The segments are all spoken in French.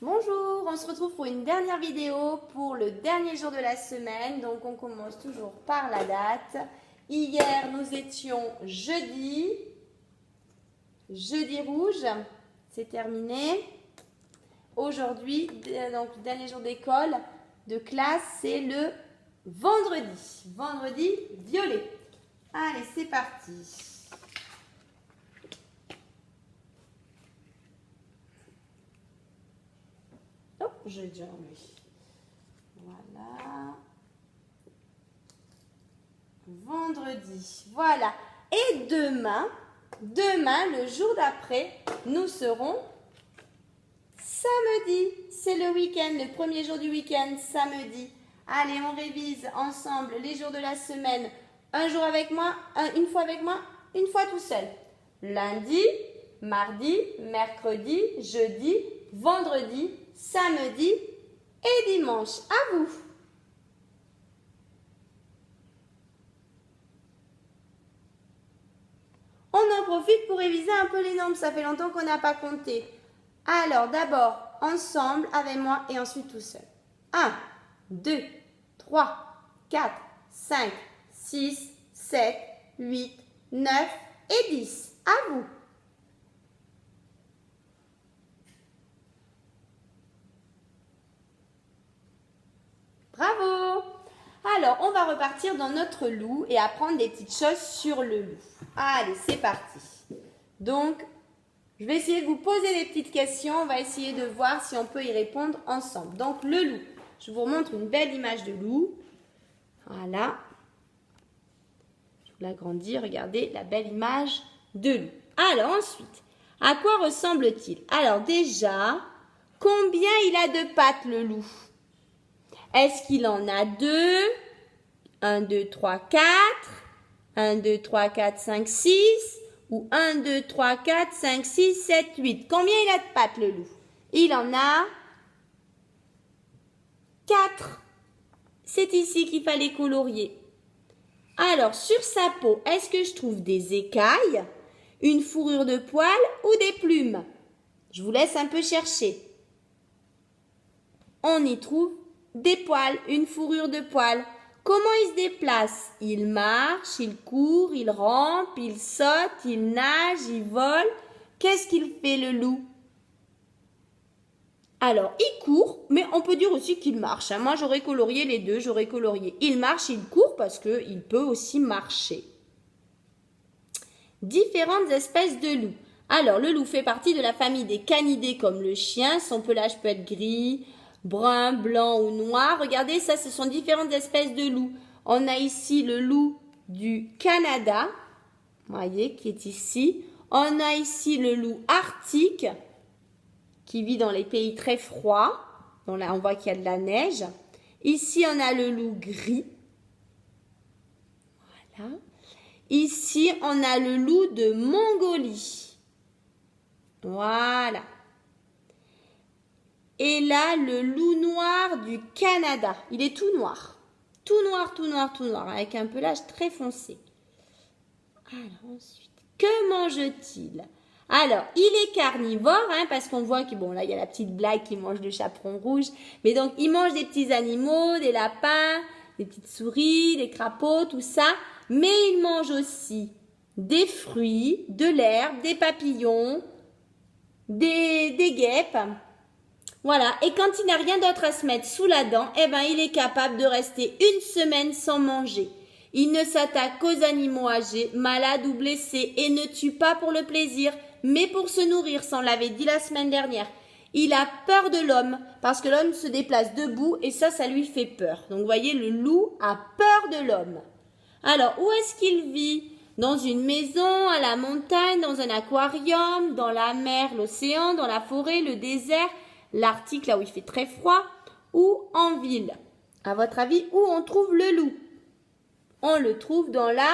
Bonjour, on se retrouve pour une dernière vidéo pour le dernier jour de la semaine. Donc on commence toujours par la date. Hier nous étions jeudi rouge, c'est terminé. Aujourd'hui, donc le dernier jour d'école, de classe, c'est le vendredi violet. Allez, c'est parti. Oh, je déjà lui. Voilà. Vendredi. Voilà. Et demain, le jour d'après, nous serons samedi. C'est le week-end, le premier jour du week-end, samedi. Allez, on révise ensemble les jours de la semaine. Un jour avec moi, une fois avec moi, une fois tout seul. Lundi, mardi, mercredi, jeudi, vendredi, samedi et dimanche. À vous. On en profite pour réviser un peu les nombres. Ça fait longtemps qu'on n'a pas compté. Alors, d'abord, ensemble avec moi et ensuite tout seul. 1, 2, 3, 4, 5, 6, 7, 8, 9 et 10. À vous. Bravo! Alors, on va repartir dans notre loup et apprendre des petites choses sur le loup. Allez, c'est parti. Donc, je vais essayer de vous poser des petites questions. On va essayer de voir si on peut y répondre ensemble. Donc, le loup. Je vous remontre une belle image de loup. Voilà. Je vous l'agrandis. Regardez la belle image de loup. Alors, ensuite, à quoi ressemble-t-il? Alors, déjà, combien il a de pattes, le loup? Est-ce qu'il en a 2? 1, 2, 3, 4. 1, 2, 3, 4, 5, 6. Ou 1, 2, 3, 4, 5, 6, 7, 8. Combien il a de pattes, le loup? Il en a 4. C'est ici qu'il fallait colorier. Alors, sur sa peau, est-ce que je trouve des écailles, une fourrure de poil ou des plumes? Je vous laisse un peu chercher. On y trouve des poils, une fourrure de poil. Comment il se déplace? Il marche, il court, il rampe, il saute, il nage, il vole. Qu'est-ce qu'il fait, le loup? Alors, il court, mais on peut dire aussi qu'il marche. Moi, j'aurais colorié les deux. J'aurais colorié il marche, il court, parce qu'il peut aussi marcher. Différentes espèces de loups. Alors, le loup fait partie de la famille des canidés comme le chien. Son pelage peut être gris, brun, blanc ou noir. Regardez, ça, ce sont différentes espèces de loups. On a ici le loup du Canada, vous voyez, qui est ici. On a ici le loup arctique, qui vit dans les pays très froids. Donc là, on voit qu'il y a de la neige. Ici, on a le loup gris. Voilà. Ici, on a le loup de Mongolie. Voilà. Et là, le loup noir du Canada. Il est tout noir. Tout noir, tout noir, tout noir. Avec un pelage très foncé. Alors ensuite, que mange-t-il? Alors, il est carnivore, parce qu'on voit que, bon, là, il y a la petite blague qui mange le chaperon rouge. Mais donc, il mange des petits animaux, des lapins, des petites souris, des crapauds, tout ça. Mais il mange aussi des fruits, de l'herbe, des papillons, des guêpes. Voilà, et quand il n'a rien d'autre à se mettre sous la dent, il est capable de rester une semaine sans manger. Il ne s'attaque qu'aux animaux âgés, malades ou blessés et ne tue pas pour le plaisir, mais pour se nourrir, ça on l'avait dit la semaine dernière. Il a peur de l'homme, parce que l'homme se déplace debout et ça lui fait peur. Donc vous voyez, le loup a peur de l'homme. Alors, où est-ce qu'il vit? Dans une maison, à la montagne, dans un aquarium, dans la mer, l'océan, dans la forêt, le désert, l'Arctique, là où il fait très froid, ou en ville? À votre avis, où on trouve le loup? On le trouve dans la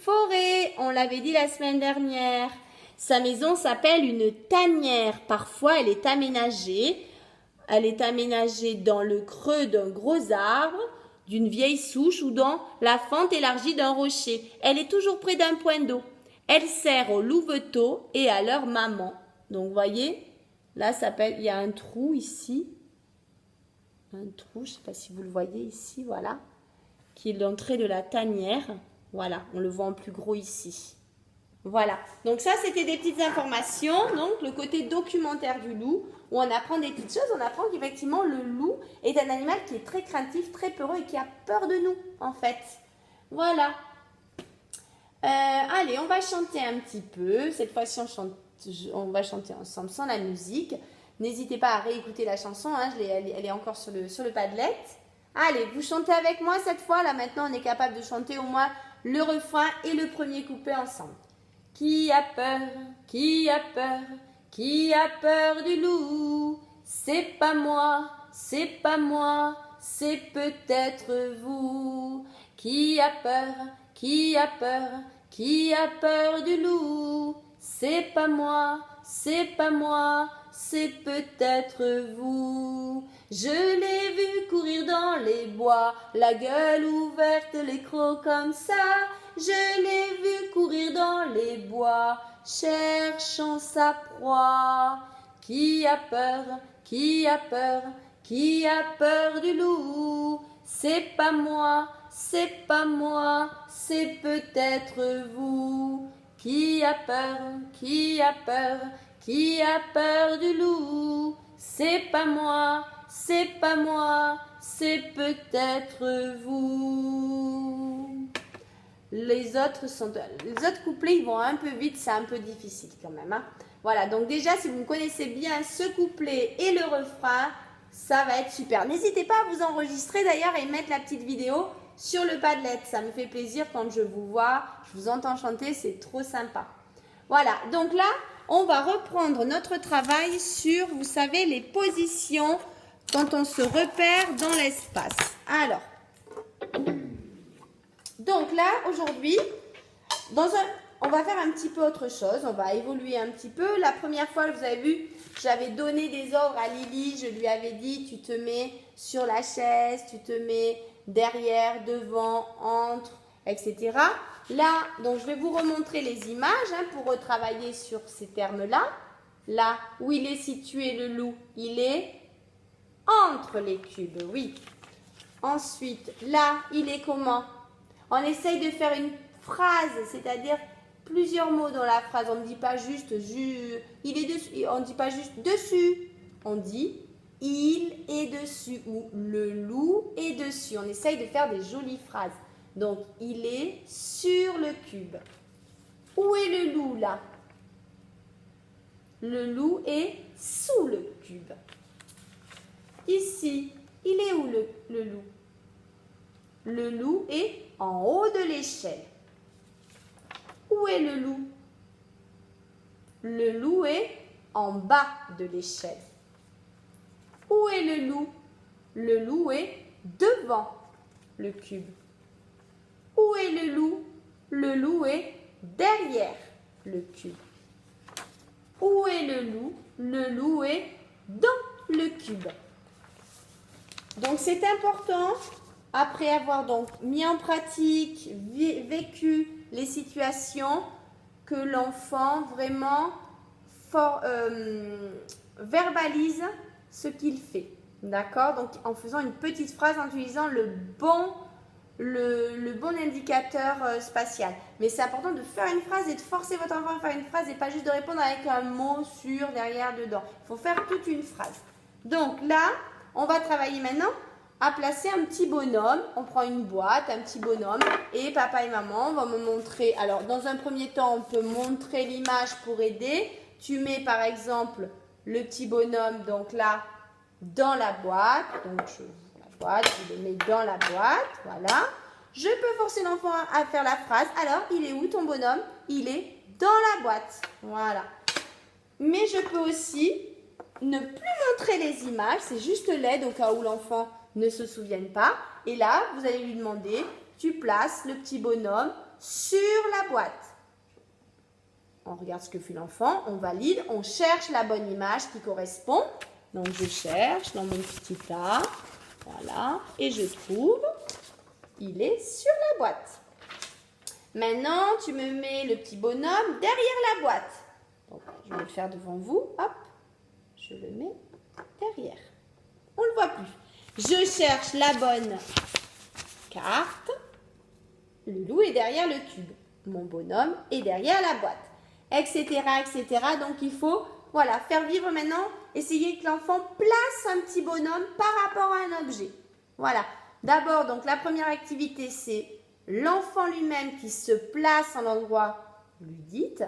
forêt. On l'avait dit la semaine dernière. Sa maison s'appelle une tanière. Parfois, elle est aménagée. Elle est aménagée dans le creux d'un gros arbre, d'une vieille souche ou dans la fente élargie d'un rocher. Elle est toujours près d'un point d'eau. Elle sert aux louveteaux et à leur maman. Donc, vous voyez, Là, il y a un trou ici. Un trou, je ne sais pas si vous le voyez ici, voilà. Qui est l'entrée de la tanière. Voilà, on le voit en plus gros ici. Voilà, donc ça c'était des petites informations, donc le côté documentaire du loup, où on apprend des petites choses, on apprend qu'effectivement le loup est un animal qui est très craintif, très peureux et qui a peur de nous en fait. Voilà. Allez, on va chanter un petit peu, cette fois-ci on va chanter ensemble sans la musique. N'hésitez pas à réécouter la chanson, hein, elle est encore sur le Padlet. Allez, vous chantez avec moi cette fois, là maintenant on est capable de chanter au moins le refrain et le premier couplet ensemble. Qui a peur, qui a peur, qui a peur du loup? C'est pas moi, c'est pas moi, c'est peut-être vous. Qui a peur, qui a peur, qui a peur du loup? C'est pas moi, c'est pas moi, c'est peut-être vous. Je l'ai vu courir dans les bois, la gueule ouverte, les crocs comme ça. Je l'ai vu courir dans les bois, cherchant sa proie. Qui a peur, qui a peur, qui a peur du loup? C'est pas moi, c'est pas moi, c'est peut-être vous. Qui a peur, qui a peur, qui a peur du loup? C'est pas moi, c'est pas moi, c'est peut-être vous. Les autres couplets, ils vont un peu vite, c'est un peu difficile quand même. Hein. Voilà, donc déjà, si vous connaissez bien ce couplet et le refrain, ça va être super. N'hésitez pas à vous enregistrer d'ailleurs et mettre la petite vidéo sur le Padlet. Ça me fait plaisir quand je vous vois, je vous entends chanter, c'est trop sympa. Voilà, donc là, on va reprendre notre travail sur, vous savez, les positions quand on se repère dans l'espace. Alors, donc là, aujourd'hui, on va faire un petit peu autre chose. On va évoluer un petit peu. La première fois, vous avez vu, j'avais donné des ordres à Lily. Je lui avais dit, tu te mets sur la chaise, tu te mets derrière, devant, entre, etc. Là, donc je vais vous remontrer les images pour retravailler sur ces termes-là. Là, où il est situé le loup, il est entre les cubes, oui. Ensuite, là, il est comment? On essaye de faire une phrase, c'est-à-dire plusieurs mots dans la phrase. On ne dit pas juste il est dessus, on ne dit pas juste dessus. On dit il est dessus ou le loup est dessus. On essaye de faire des jolies phrases. Donc, il est sur le cube. Où est le loup là? Le loup est sous le cube. Ici, il est où le loup? Le loup est en haut de l'échelle. Où est le loup? Le loup est en bas de l'échelle. Où est le loup? Le loup est devant le cube. Où est le loup? Le loup est derrière le cube. Où est le loup? Le loup est dans le cube. Donc c'est important, après avoir donc mis en pratique, vécu les situations, que l'enfant vraiment verbalise ce qu'il fait. D'accord? Donc en faisant une petite phrase, en utilisant le bon indicateur spatial. Mais c'est important de faire une phrase et de forcer votre enfant à faire une phrase et pas juste de répondre avec un mot sur, derrière, dedans. Il faut faire toute une phrase. Donc là, on va travailler maintenant à placer un petit bonhomme. On prend une boîte, un petit bonhomme et papa et maman vont me montrer. Alors, dans un premier temps, on peut montrer l'image pour aider. Tu mets par exemple le petit bonhomme, donc là, dans la boîte. Donc, je le mets dans la boîte, voilà. Je peux forcer l'enfant à faire la phrase. Alors, il est où ton bonhomme? Il est dans la boîte, voilà. Mais je peux aussi ne plus montrer les images, c'est juste l'aide au cas où l'enfant ne se souvienne pas. Et là, vous allez lui demander, tu places le petit bonhomme sur la boîte. On regarde ce que fait l'enfant, on valide, on cherche la bonne image qui correspond. Donc, je cherche dans mon petit tas. Voilà, et je trouve, il est sur la boîte. Maintenant, tu me mets le petit bonhomme derrière la boîte. Donc, je vais le faire devant vous. Hop, Je le mets derrière. On ne le voit plus. Je cherche la bonne carte. Le loup est derrière le cube. Mon bonhomme est derrière la boîte. Etc. etc. Donc il faut voilà, faire vivre maintenant. Essayez que l'enfant place un petit bonhomme par rapport à un objet. Voilà. D'abord, donc la première activité, c'est l'enfant lui-même qui se place en endroit lui dites.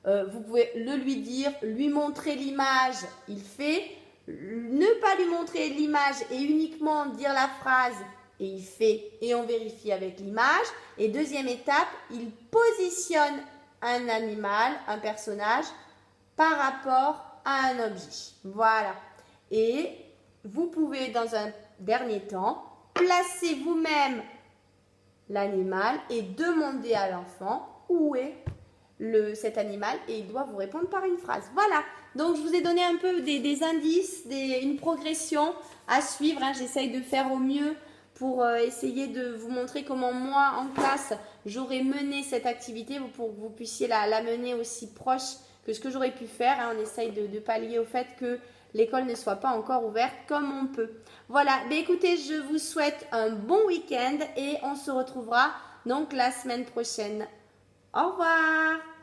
Vous pouvez le lui dire, lui montrer l'image, il fait. Ne pas lui montrer l'image et uniquement dire la phrase et il fait et on vérifie avec l'image. Et deuxième étape, il positionne un animal, un personnage par rapport à un objet. Voilà. Et vous pouvez dans un dernier temps placer vous-même l'animal et demander à l'enfant où est cet animal et il doit vous répondre par une phrase. Voilà, donc je vous ai donné un peu des indices, une progression à suivre. Hein. J'essaye de faire au mieux pour essayer de vous montrer comment moi en classe j'aurais mené cette activité pour que vous puissiez la mener aussi proche que ce que j'aurais pu faire. Hein. On essaye de pallier au fait que l'école ne soit pas encore ouverte comme on peut. Voilà, mais écoutez, je vous souhaite un bon week-end et on se retrouvera donc la semaine prochaine. Au revoir!